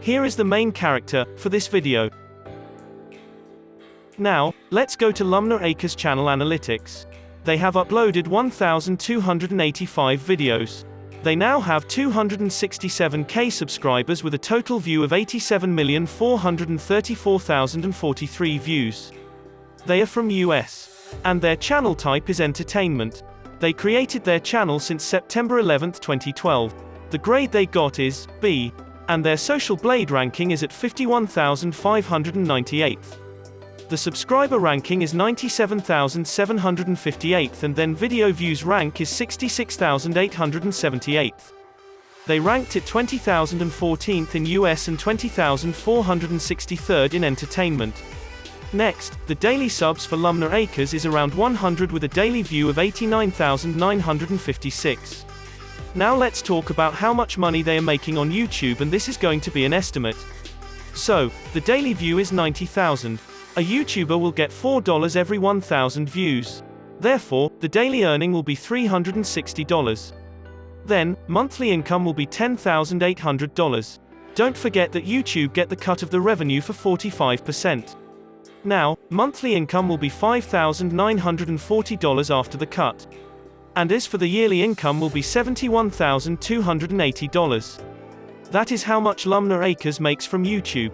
Here is the main character for this video. Now, let's go to Lumner Acres channel analytics. They have uploaded 1,285 videos. They now have 267k subscribers with a total view of 87,434,043 views. They are from US. And their channel type is entertainment. They created their channel since September 11, 2012. The grade they got is B. And their Social Blade ranking is at 51,598th. The subscriber ranking is 97,758th, and then video views rank is 66,878th. They ranked at 20,014th in US and 20,463rd in entertainment. Next, the daily subs for Lumner Acres is around 100 with a daily view of 89,956. Now let's talk about how much money they are making on YouTube, and this is going to be an estimate. So, the daily view is 90,000. A YouTuber will get $4 every 1,000 views. Therefore, the daily earning will be $360. Then, monthly income will be $10,800. Don't forget that YouTube get the cut of the revenue for 45%. Now, monthly income will be $5,940 after the cut. And as for the yearly income will be $71,280. That is how much Lumner Acres makes from YouTube.